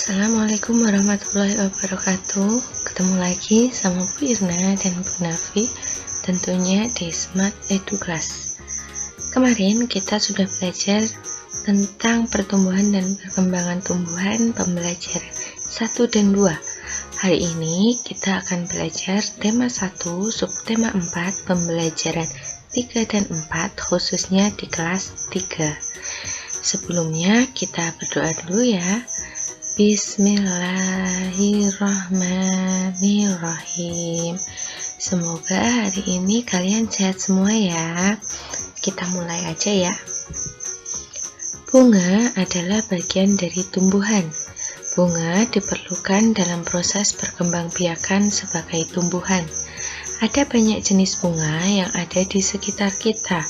Assalamualaikum warahmatullahi wabarakatuh. Ketemu lagi sama Bu Irna dan Bu Nafi, tentunya di Smart Edu Class. Kemarin kita sudah belajar tentang pertumbuhan dan perkembangan tumbuhan pembelajaran 1 dan 2. Hari ini kita akan belajar tema 1, subtema 4, pembelajaran 3 dan 4, khususnya di kelas 3. Sebelumnya kita berdoa dulu ya. Bismillahirrahmanirrahim. Semoga hari ini kalian sehat semua ya. Kita mulai aja ya. Bunga adalah bagian dari tumbuhan. Bunga diperlukan dalam proses perkembangbiakan sebagai tumbuhan. Ada banyak jenis bunga yang ada di sekitar kita.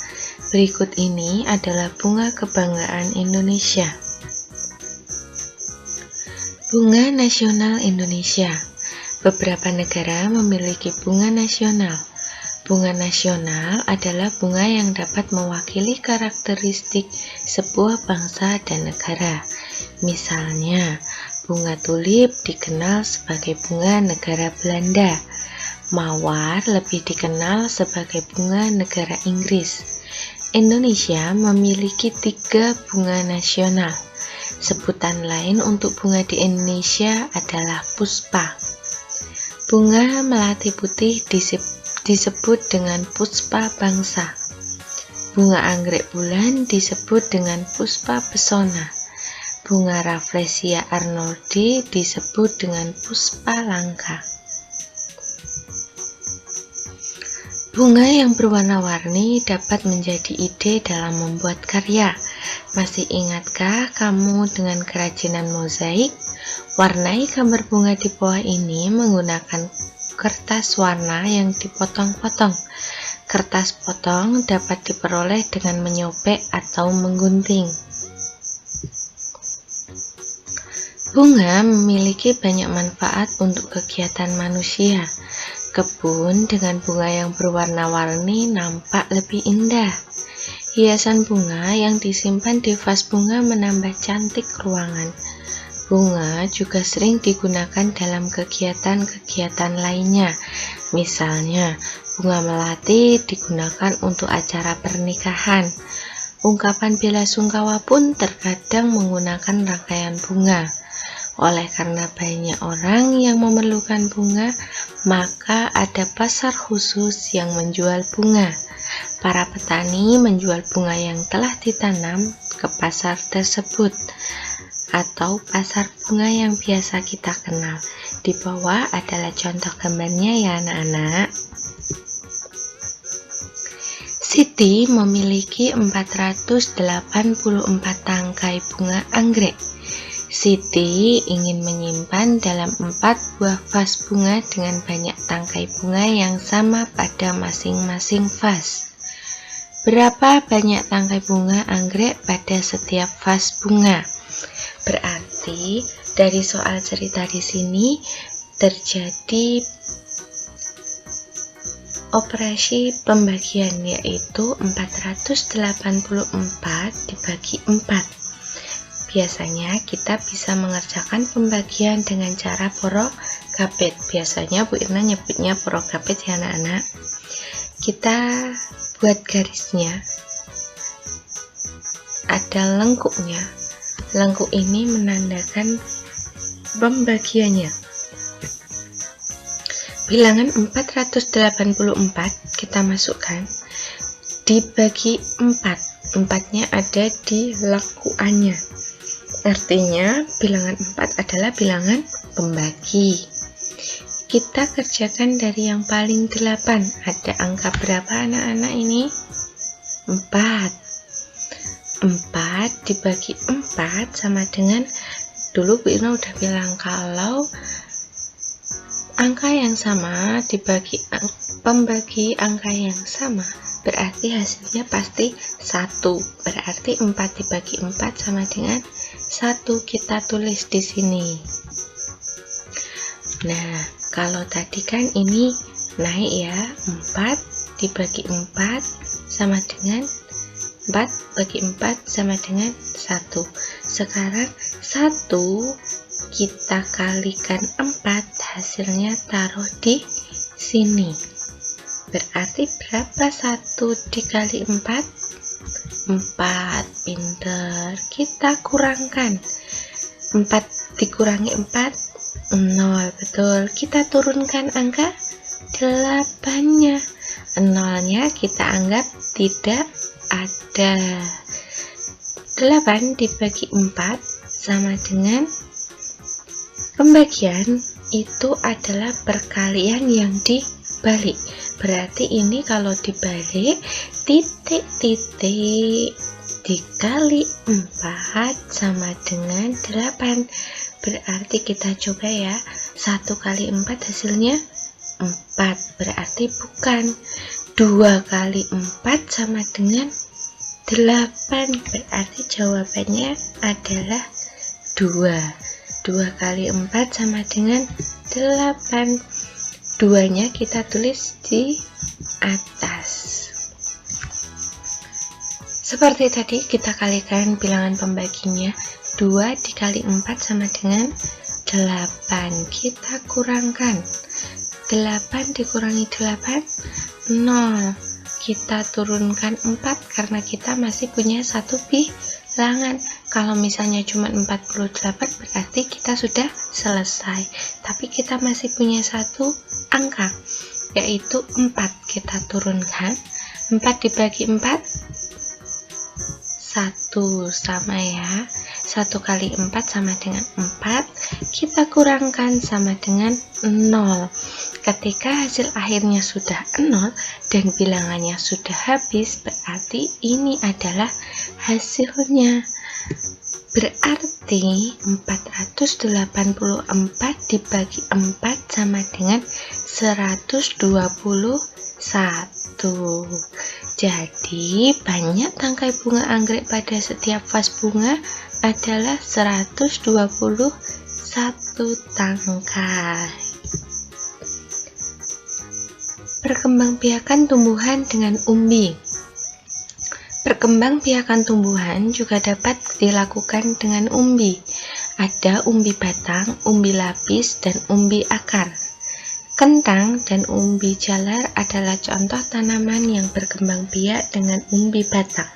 Berikut ini adalah bunga kebanggaan Indonesia. Bunga nasional Indonesia. Beberapa negara memiliki bunga nasional. Bunga nasional adalah bunga yang dapat mewakili karakteristik sebuah bangsa dan negara. Misalnya, bunga tulip dikenal sebagai bunga negara Belanda. Mawar lebih dikenal sebagai bunga negara Inggris. Indonesia memiliki 3 bunga nasional. Sebutan lain untuk bunga di Indonesia adalah puspa. Bunga melati putih disebut dengan puspa bangsa. Bunga anggrek bulan disebut dengan puspa pesona. Bunga Rafflesia arnoldi disebut dengan puspa langka. Bunga yang berwarna-warni dapat menjadi ide dalam membuat karya. Masih ingatkah kamu dengan kerajinan mozaik? Warnai gambar bunga di bawah ini menggunakan kertas warna yang dipotong-potong. Kertas potong dapat diperoleh dengan menyobek atau menggunting. Bunga memiliki banyak manfaat untuk kegiatan manusia. Kebun dengan bunga yang berwarna-warni nampak lebih indah. Hiasan bunga yang disimpan di vas bunga menambah cantik ruangan. Bunga juga sering digunakan dalam kegiatan-kegiatan lainnya. Misalnya, bunga melati digunakan untuk acara pernikahan. Ungkapan bela sungkawa pun terkadang menggunakan rangkaian bunga. Oleh karena banyak orang yang memerlukan bunga, maka ada pasar khusus yang menjual bunga. Para petani menjual bunga yang telah ditanam ke pasar tersebut, atau pasar bunga yang biasa kita kenal. Di bawah adalah contoh gambarnya ya anak-anak. Siti memiliki 484 tangkai bunga anggrek. Siti ingin menyimpan dalam 4 buah vas bunga dengan banyak tangkai bunga yang sama pada masing-masing vas. Berapa banyak tangkai bunga anggrek pada setiap vas bunga? Berarti dari soal cerita di sini terjadi operasi pembagian, yaitu 484 dibagi 4. Biasanya kita bisa mengerjakan pembagian dengan cara porogapit. Biasanya Bu Irna nyebutnya porogapit ya anak-anak. Kita buat garisnya. Ada lengkuknya. Lengkuk ini menandakan pembagiannya. Bilangan 484 kita masukkan dibagi 4. 4-nya ada di lengkukannya. Artinya bilangan 4 adalah bilangan pembagi. Kita kerjakan dari yang paling 8. Ada angka berapa anak-anak ini? 4. 4 dibagi 4 sama dengan, dulu Bu Irna udah bilang, kalau angka yang sama dibagi pembagi angka yang sama, berarti hasilnya pasti 1. Berarti 4 dibagi 4 sama dengan 1. Kita tulis di sini. Nah, kalau tadi kan ini naik ya, 4 dibagi 4 sama dengan 4 bagi 4 sama dengan 1. Sekarang 1 kita kalikan 4, hasilnya taruh di sini. Berarti berapa 1 dikali 4? 4. Pinter. Kita kurangkan. 4 dikurangi 4, 0. Betul. Kita turunkan angka 8-nya. 0-nya kita anggap tidak ada. 8 dibagi 4 sama dengan pembagian itu adalah perkalian yang dibalik. Berarti ini kalau dibalik, titik-titik dikali 4 sama dengan 8. Berarti kita coba ya, 1 kali 4 hasilnya 4. Berarti bukan. 2 kali 4 sama dengan 8. Berarti jawabannya adalah 2. 2 kali 4 sama dengan 8. 2-nya kita tulis di atas. Seperti tadi kita kalikan bilangan pembaginya. 2 dikali 4 sama dengan 8. Kita kurangkan. 8 dikurangi 8, 0. Kita turunkan 4 karena kita masih punya satu bilangan. Kalau misalnya cuma 48 berarti kita sudah selesai. Tapi kita masih punya satu angka, yaitu 4. Kita turunkan. 4 dibagi 4, 1 sama ya. 1 kali 4 sama dengan 4. Kita kurangkan sama dengan 0. Ketika hasil akhirnya sudah 0 dan bilangannya sudah habis, berarti ini adalah hasilnya. Berarti 484 dibagi 4 sama dengan 121. Jadi banyak tangkai bunga anggrek pada setiap vas bunga adalah 121 tangkai. Perkembangbiakan tumbuhan dengan umbi. Perkembangbiakan tumbuhan juga dapat dilakukan dengan umbi. Ada umbi batang, umbi lapis, dan umbi akar. Kentang dan umbi jalar adalah contoh tanaman yang berkembang biak dengan umbi batang.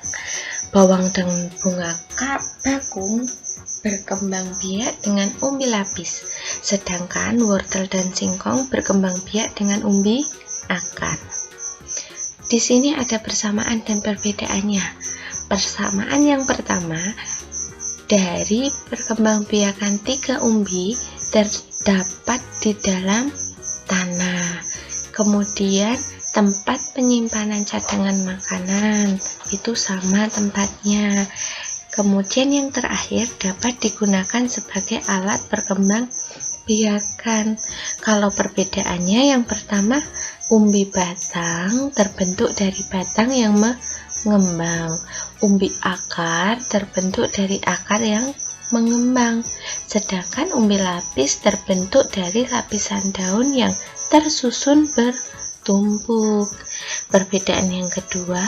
Bawang dan bunga bakung berkembang biak dengan umbi lapis, sedangkan wortel dan singkong berkembang biak dengan umbi akar. Di sini ada persamaan dan perbedaannya. Persamaan yang pertama, dari perkembangbiakan 3 umbi terdapat di dalam tanah. Kemudian tempat penyimpanan cadangan makanan itu sama tempatnya. Kemudian yang terakhir dapat digunakan sebagai alat perkembangbiakan. Kalau perbedaannya, yang pertama, umbi batang terbentuk dari batang yang mengembang. Umbi akar terbentuk dari akar yang mengembang. Sedangkan umbi lapis terbentuk dari lapisan daun yang tersusun bertumpuk. Perbedaan yang kedua,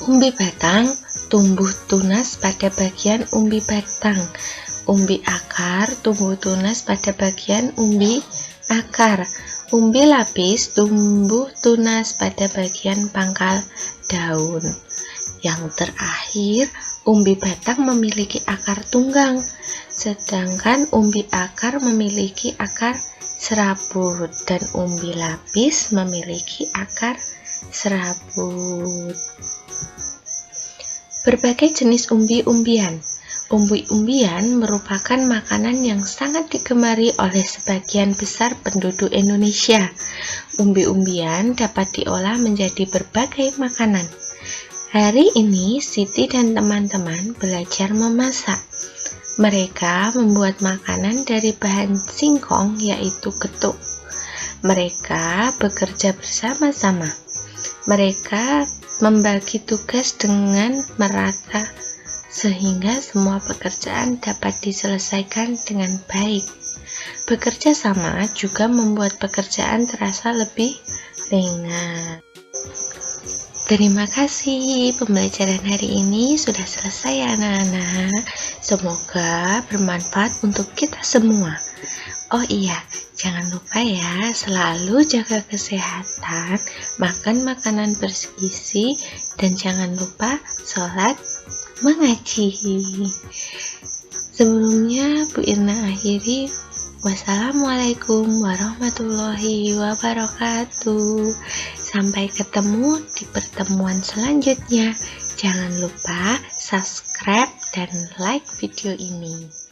umbi batang tumbuh tunas pada bagian umbi batang. Umbi akar tumbuh tunas pada bagian umbi akar. Umbi lapis tumbuh tunas pada bagian pangkal daun. Yang terakhir, umbi batang memiliki akar tunggang, sedangkan umbi akar memiliki akar serabut, dan umbi lapis memiliki akar serabut. Berbagai jenis umbi-umbian. Umbi-umbian merupakan makanan yang sangat digemari oleh sebagian besar penduduk Indonesia. Umbi-umbian dapat diolah menjadi berbagai makanan. Hari ini, Siti dan teman-teman belajar memasak. Mereka membuat makanan dari bahan singkong, yaitu getuk. Mereka bekerja bersama-sama. Mereka membagi tugas dengan merata, sehingga semua pekerjaan dapat diselesaikan dengan baik. Bekerja sama juga membuat pekerjaan terasa lebih ringan. Terima kasih, pembelajaran hari ini sudah selesai ya anak-anak. Semoga bermanfaat untuk kita semua. Oh iya, jangan lupa ya, selalu jaga kesehatan, makan makanan bergizi, dan jangan lupa sholat mengaji. Sebelumnya, Bu Irna akhiri. Wassalamualaikum warahmatullahi wabarakatuh. Sampai ketemu di pertemuan selanjutnya. Jangan lupa subscribe dan like video ini.